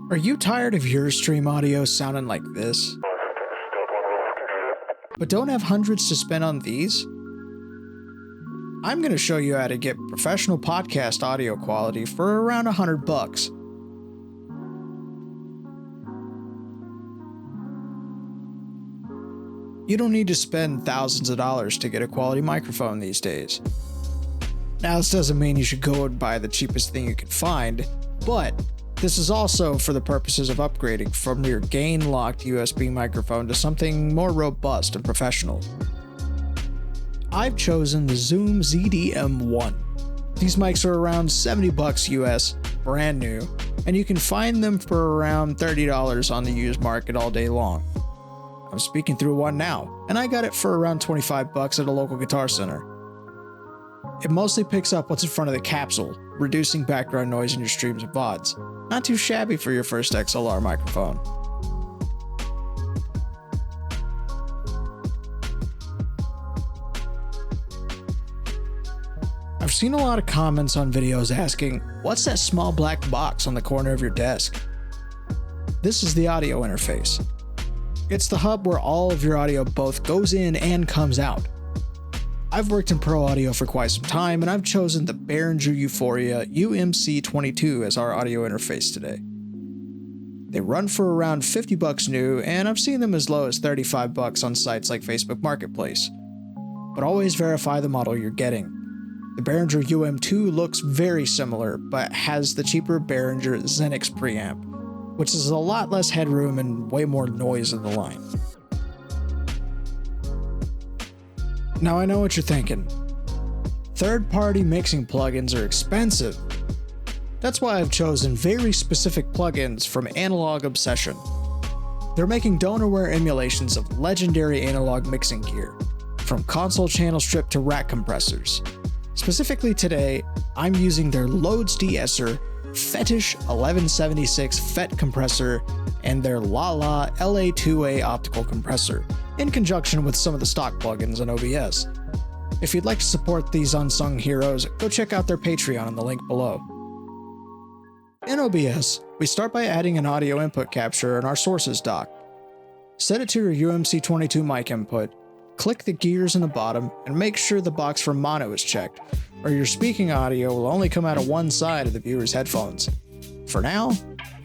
Are you tired of your stream audio sounding like this, but don't have hundreds to spend on these? I'm going to show you how to get professional podcast audio quality for around $100. You don't need to spend thousands of dollars to get a quality microphone these days. Now, this doesn't mean you should go and buy the cheapest thing you can find, but this is also for the purposes of upgrading from your gain-locked USB microphone to something more robust and professional. I've chosen the Zoom ZDM1. These mics are around $70 US, brand new, and you can find them for around $30 on the used market all day long. I'm speaking through one now, and I got it for around $25 at a local Guitar Center. It mostly picks up what's in front of the capsule, reducing background noise in your streams and VODs. Not too shabby for your first XLR microphone. I've seen a lot of comments on videos asking, what's that small black box on the corner of your desk? This is the audio interface. It's the hub where all of your audio both goes in and comes out. I've worked in pro audio for quite some time, and I've chosen the Behringer Euphoria UMC22 as our audio interface today. They run for around $50 new, and I've seen them as low as $35 on sites like Facebook Marketplace. But always verify the model you're getting. The Behringer UM2 looks very similar, but has the cheaper Behringer Xenix preamp, which is a lot less headroom and way more noise in the line. Now I know what you're thinking. Third-party mixing plugins are expensive. That's why I've chosen very specific plugins from Analog Obsession. They're making donorware emulations of legendary analog mixing gear, from console channel strip to rack compressors. Specifically today, I'm using their Loads De-esser Fetish 1176 FET compressor and their Lala LA2A optical compressor, in conjunction with some of the stock plugins in OBS. If you'd like to support these unsung heroes, go check out their Patreon in the link below. In OBS, we start by adding an audio input capture in our sources dock. Set it to your UMC22 mic input, click the gears in the bottom, and make sure the box for mono is checked, or your speaking audio will only come out of one side of the viewer's headphones. For now,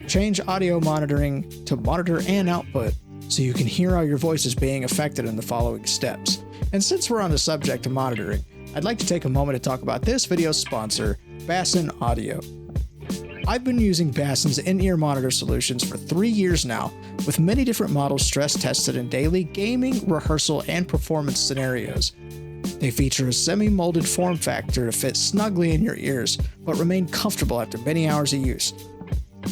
change audio monitoring to monitor and output so you can hear how your voice is being affected in the following steps. And since we're on the subject of monitoring, I'd like to take a moment to talk about this video's sponsor, Basson Audio. I've been using Basson's in-ear monitor solutions for 3 years now, with many different models stress tested in daily gaming, rehearsal, and performance scenarios. They feature a semi-molded form factor to fit snugly in your ears, but remain comfortable after many hours of use.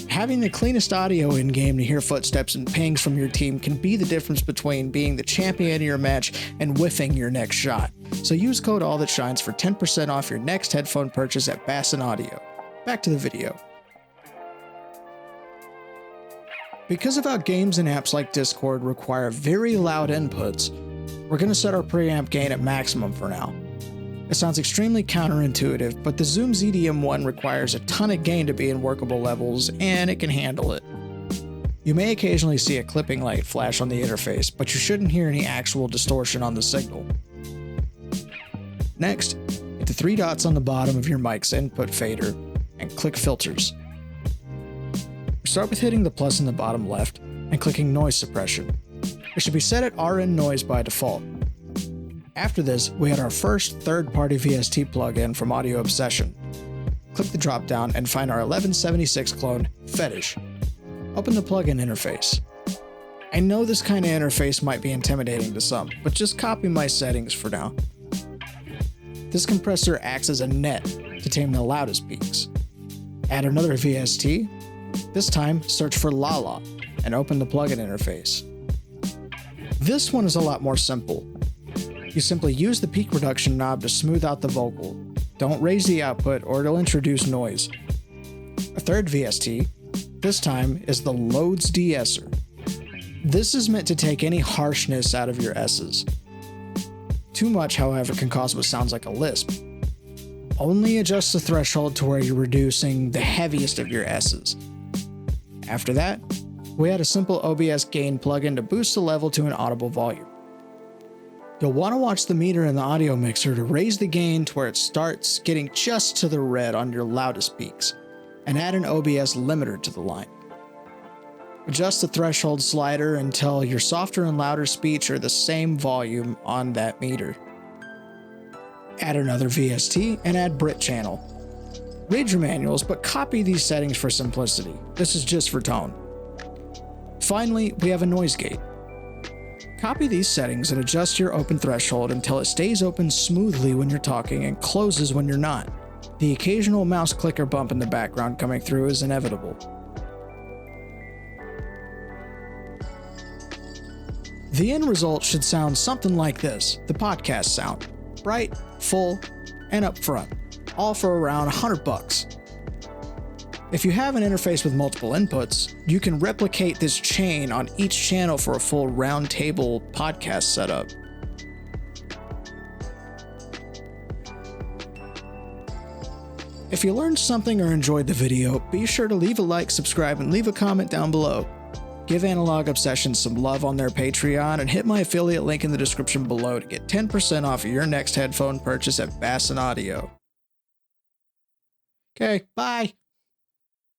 Having the cleanest audio in-game to hear footsteps and pings from your team can be the difference between being the champion of your match and whiffing your next shot. So use code ALLTHATSHINES for 10% off your next headphone purchase at Basson Audio. Back to the video. Because of how games and apps like Discord require very loud inputs, we're going to set our preamp gain at maximum for now. It sounds extremely counterintuitive, but the Zoom ZDM1 requires a ton of gain to be in workable levels, and it can handle it. You may occasionally see a clipping light flash on the interface, but you shouldn't hear any actual distortion on the signal. Next, hit the 3 dots on the bottom of your mic's input fader and click Filters. Start with hitting the plus in the bottom left and clicking Noise Suppression. It should be set at RN Noise by default. After this, we had our first third-party VST plugin from Audio Obsession. Click the drop-down and find our 1176 clone, Fetish. Open the plugin interface. I know this kind of interface might be intimidating to some, but just copy my settings for now. This compressor acts as a net to tame the loudest peaks. Add another VST. This time, search for Lala and open the plugin interface. This one is a lot more simple. You simply use the peak reduction knob to smooth out the vocal. Don't raise the output or it'll introduce noise. A third VST, this time, is the Loads De-esser. This is meant to take any harshness out of your S's. Too much, however, can cause what sounds like a lisp. Only adjust the threshold to where you're reducing the heaviest of your S's. After that, we add a simple OBS gain plugin to boost the level to an audible volume. You'll want to watch the meter in the audio mixer to raise the gain to where it starts getting just to the red on your loudest peaks, and add an OBS limiter to the line. Adjust the threshold slider until your softer and louder speech are the same volume on that meter. Add another VST and add Brit channel. Read your manuals, but copy these settings for simplicity. This is just for tone. Finally, we have a noise gate. Copy these settings and adjust your open threshold until it stays open smoothly when you're talking and closes when you're not. The occasional mouse clicker bump in the background coming through is inevitable. The end result should sound something like this, the podcast sound. Bright, full, and up front, all for around $100. If you have an interface with multiple inputs, you can replicate this chain on each channel for a full roundtable podcast setup. If you learned something or enjoyed the video, be sure to leave a like, subscribe, and leave a comment down below. Give Analog Obsession some love on their Patreon and hit my affiliate link in the description below to get 10% off of your next headphone purchase at Basson Audio. Okay, bye!